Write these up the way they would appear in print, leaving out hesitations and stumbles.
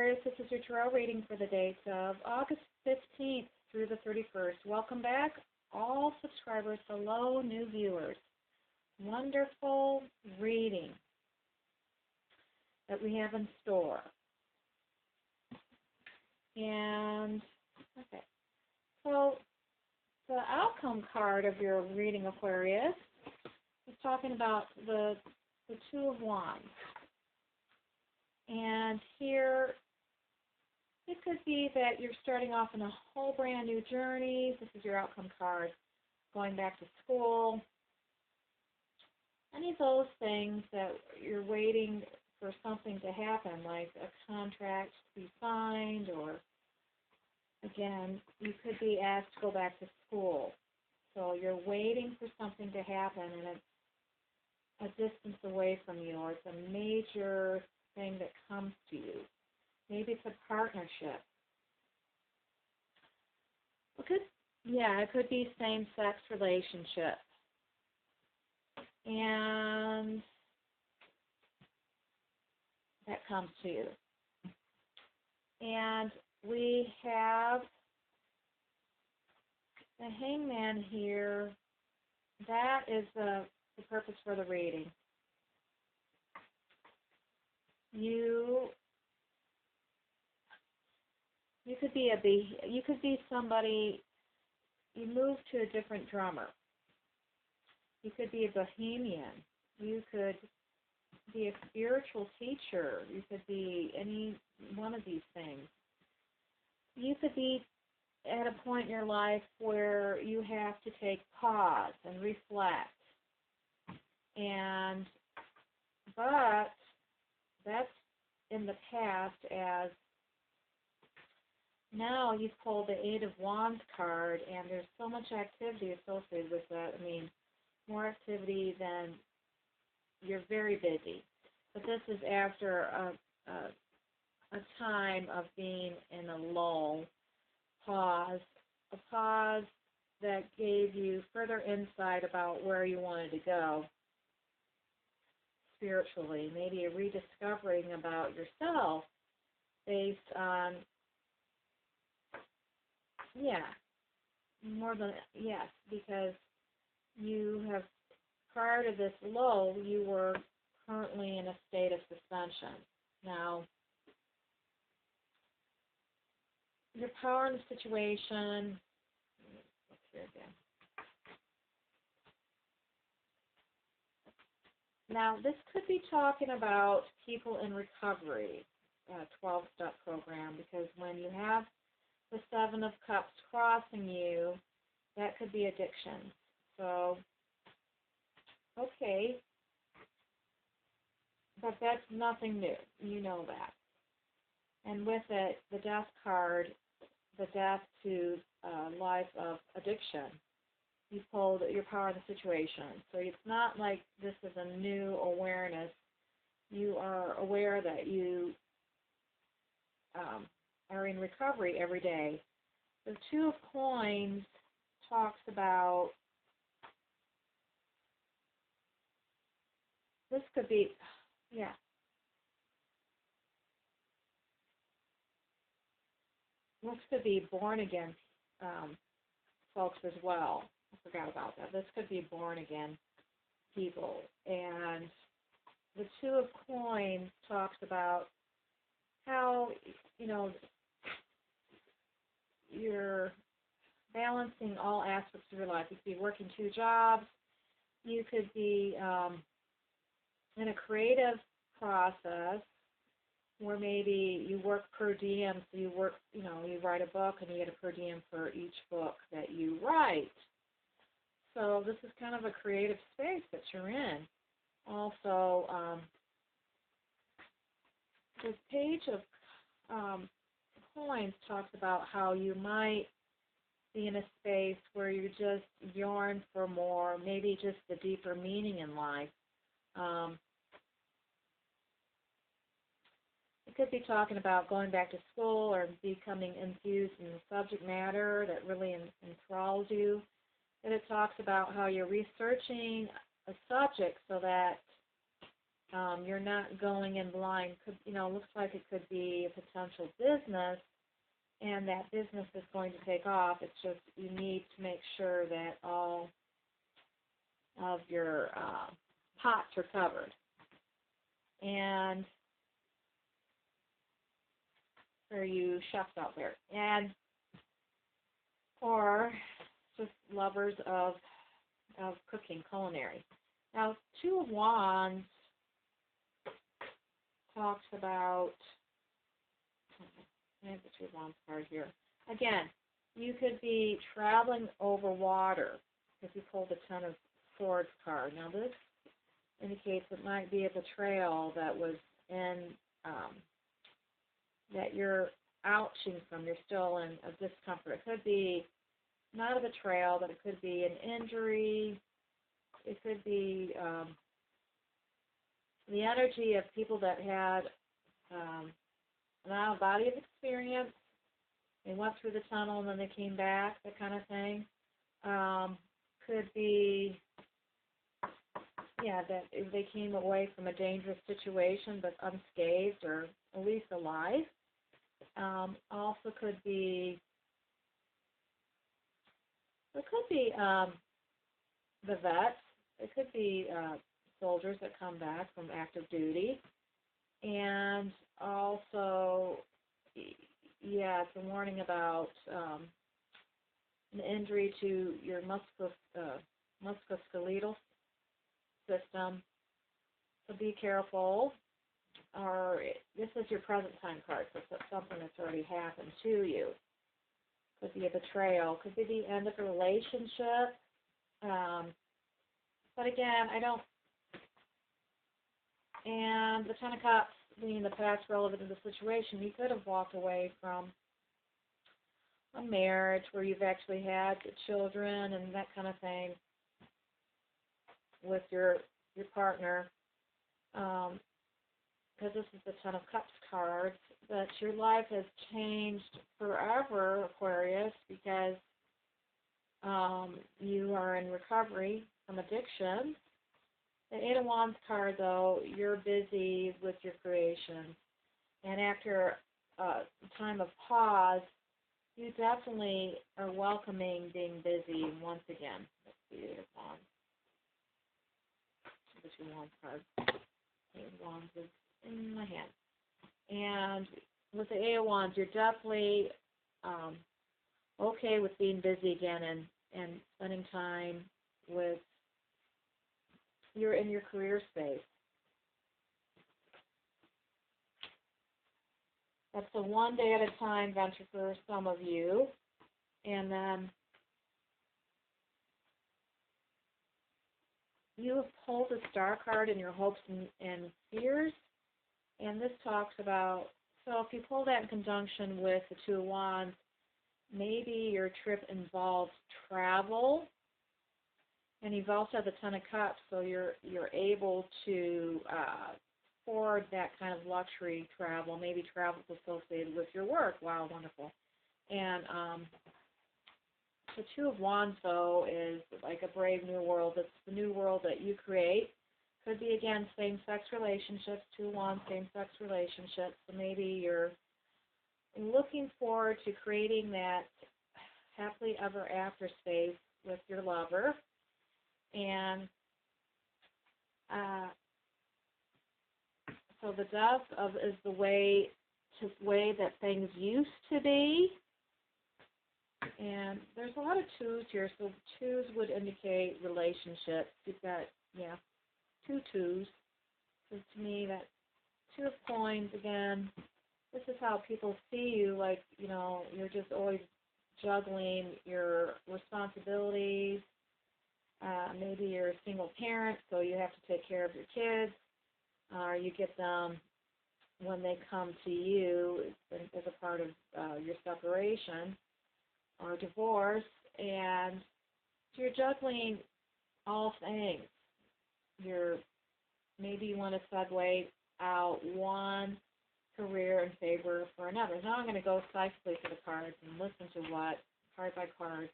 Aquarius, this is your tarot reading for the dates of August 15th through the 31st. Welcome back, all subscribers. Hello, new viewers. Wonderful reading that we have in store. And, okay, so the outcome card of your reading, Aquarius, is talking about the Two of Wands. And here, it could be that you're starting off in a whole brand new journey. This is your outcome card. Going back to school. Any of those things that you're waiting for something to happen, like a contract to be signed, or, again, you could be asked to go back to school. So you're waiting for something to happen, and it's a distance away from you, or it's a major thing that comes to you. Maybe it's a partnership. It could be same-sex relationship. And that comes to you. And we have the Hangman here. That is the purpose for the reading. You could be somebody. You move to a different drummer. You could be a bohemian. You could be a spiritual teacher. You could be any one of these things. You could be at a point in your life where you have to take pause and reflect. But that's in the past, as now you've pulled the Eight of Wands card, and there's so much activity associated with that. I mean, more activity than you're very busy. But this is after a time of being in a lull, a pause that gave you further insight about where you wanted to go spiritually, maybe a rediscovering about yourself based on, because you have, prior to this lull, you were currently in a state of suspension. Now, your power in the situation, let's hear again. Now, this could be talking about people in recovery, 12-step program, because when you have the Seven of Cups crossing you, that could be addiction. So, okay, but that's nothing new. You know that. And with it, the Death card, the death to life of addiction. You pulled your power in the situation. So it's not like this is a new awareness. You are aware that you are in recovery every day. The Two of Coins talks about, this could be, this could be born again folks as well. I forgot about that. This could be born again people. And the Two of Coins talks about how, you're balancing all aspects of your life. You could be working 2 jobs. You could be in a creative process where maybe you work per diem. So you work, you write a book and you get a per diem for each book that you write. So this is kind of a creative space that you're in. Also, this Page of Coins talks about how you might be in a space where you just yearn for more, maybe just the deeper meaning in life. It could be talking about going back to school or becoming infused in the subject matter that really enthralls you. And it talks about how you're researching a subject so that You're not going in blind. Looks like it could be a potential business, and that business is going to take off. It's just you need to make sure that all of your pots are covered. And for you chefs out there, and or just lovers of cooking, culinary. Now, Two of Wands talks about, I have the Two of Wands card here. Again, you could be traveling over water if you pull the Ten of Swords card. Now, this indicates it might be a betrayal that was in, that you're ouching from. You're still in a discomfort. It could be not a betrayal, but it could be an injury. It could be the energy of people that had an out-of-body experience. They went through the tunnel and then they came back, that kind of thing. Could be, that they came away from a dangerous situation but unscathed or at least alive. Also could be, it could be the vets. It could be soldiers that come back from active duty. And also, it's a warning about an injury to your musculoskeletal system. So be careful. Or this is your present time card, so it's something that's already happened to you. Could be a betrayal. Could be the end of a relationship. But again, and the Ten of Cups being the past relevant to the situation, you could have walked away from a marriage where you've actually had children and that kind of thing with your partner. Because this is the Ten of Cups card, that your life has changed forever, Aquarius, because you are in recovery from addiction. The Eight of Wands card, though, you're busy with your creation. And after a time of pause, you definitely are welcoming being busy once again. Let's see, Eight of Wands. The Two of Wands card. Eight of Wands is in my hand. And with the Eight of Wands, you're definitely okay with being busy again and spending time with, you're in your career space. That's a one day at a time venture for some of you. And then you have pulled the Star card in your hopes and fears. And this talks about, so if you pull that in conjunction with the Two of Wands, maybe your trip involves travel. And you've also had the Ten of Cups, so you're able to afford that kind of luxury travel, maybe travel associated with your work. Wow, wonderful. And the Two of Wands, though, is like a brave new world. It's the new world that you create. Could be, again, same-sex relationships, Two of Wands, same-sex relationships. So maybe you're looking forward to creating that happily ever after space with your lover. And so the Death is the way that things used to be. And there's a lot of twos here. So twos would indicate relationships. You've got, two twos. So to me, that Two of Coins, again, this is how people see you, like, you're just always juggling your responsibilities. Maybe you're a single parent, so you have to take care of your kids. Or you get them when they come to you as a part of your separation or divorce. And so you're juggling all things. Maybe you want to segue out one career in favor for another. Now I'm going to go precisely to the cards and listen to what, card by card,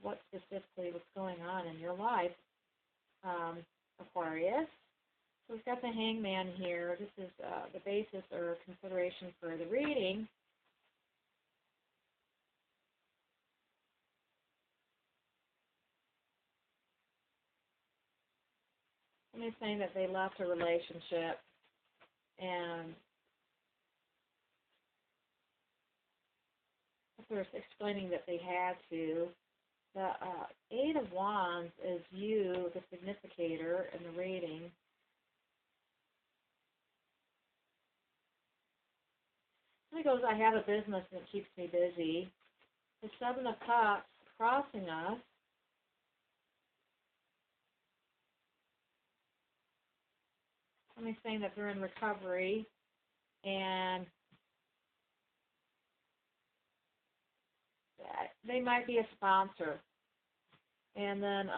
what specifically what's going on in your life, Aquarius. So we've got the Hangman here. This is the basis or consideration for the reading. Somebody's saying that they left a relationship and they're explaining that they had to. The Eight of Wands is you, the significator, in the reading. And it goes, I have a business and it keeps me busy. The Seven of Cups crossing us. Somebody's saying that they're in recovery and they might be a sponsor. And then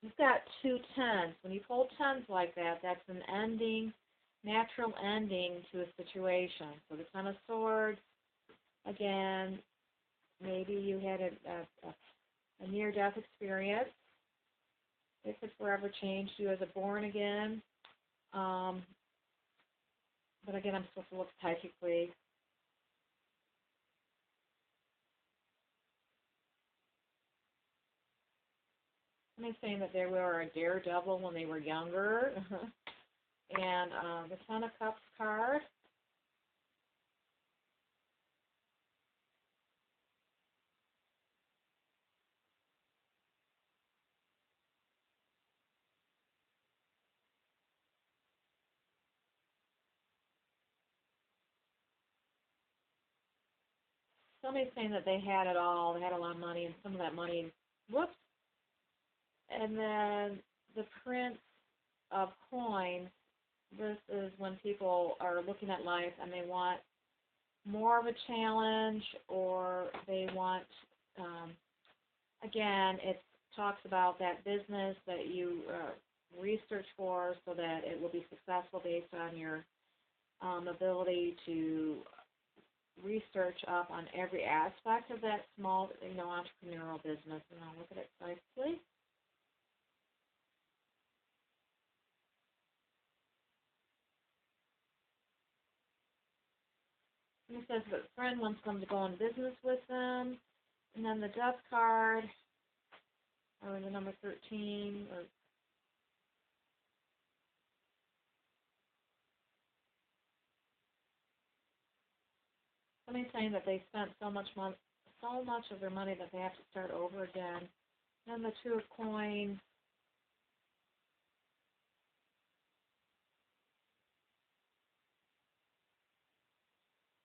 you've got two tens. When you pull tens like that, that's an ending, natural ending to a situation. So the Ten of Swords, again, maybe you had a near-death experience. It could forever change you as a born again. But again, I'm supposed to look psychically. I'm saying that they were a daredevil when they were younger. And the Ten of Cups card. Somebody's saying that they had it all. They had a lot of money, and some of that money, whoops. And then the Prince of Coins. This is when people are looking at life and they want more of a challenge, or they want, again, it talks about that business that you research for so that it will be successful based on your ability to research up on every aspect of that small, entrepreneurial business. And I'll look at it closely. And it says that a friend wants them to go in business with them. And then the Death card, or the number 13, or somebody's saying that they spent so much of their money that they have to start over again. And the Two of Coins.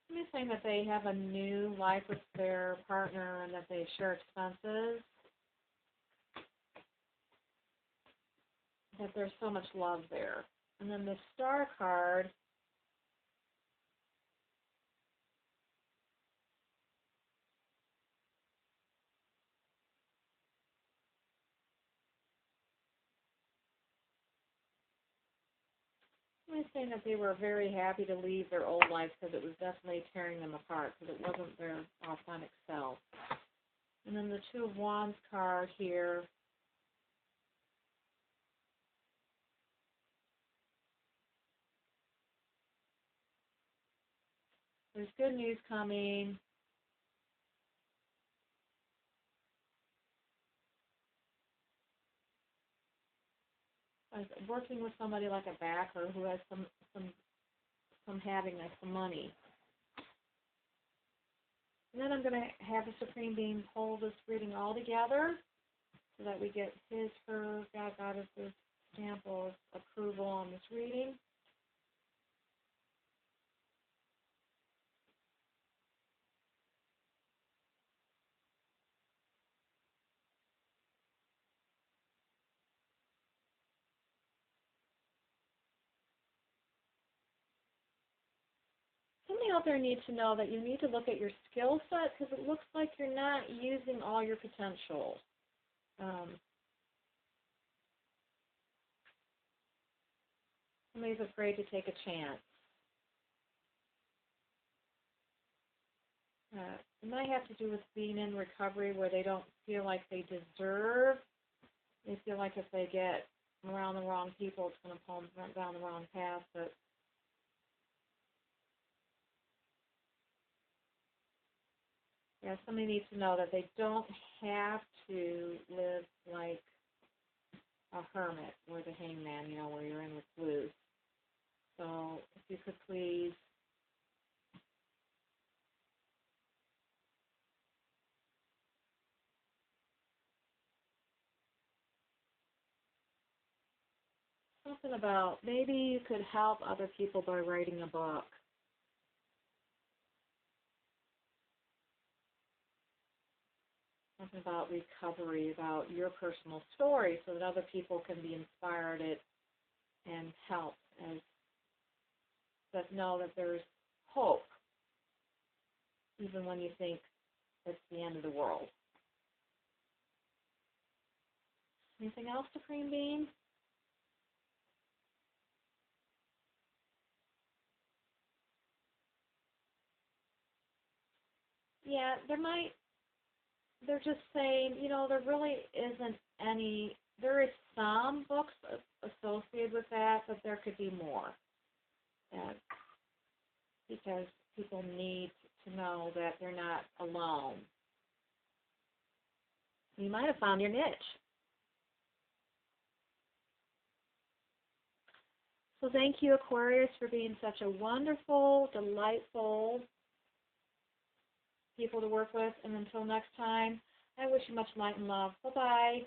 Somebody's saying that they have a new life with their partner and that they share expenses. That there's so much love there. And then the Star card. I'm saying that they were very happy to leave their old life because it was definitely tearing them apart, because it wasn't their authentic self. And then the Two of Wands card here. There's good news coming. Working with somebody like a backer who has some having some money. And then I'm going to have the Supreme Being pull this reading all together so that we get his, her, God, Goddess's stamp of approval on this reading. Somebody out there needs to know that you need to look at your skill set, because it looks like you're not using all your potential. Somebody's afraid to take a chance. It might have to do with being in recovery where they don't feel like they deserve. They feel like if they get around the wrong people, it's going to pull them down the wrong path. But yeah, somebody needs to know that they don't have to live like a hermit or the hangman, where you're in recluse. So if you could please something about maybe you could help other people by writing a book. Something about recovery, about your personal story, so that other people can be inspired and help, as that know that there's hope, even when you think it's the end of the world. Anything else, Supreme Being? Yeah, they're just saying, there really isn't any, there is some books associated with that, but there could be more. And because people need to know that they're not alone. You might have found your niche. So thank you, Aquarius, for being such a wonderful, delightful people to work with. And until next time, I wish you much light and love. Bye-bye.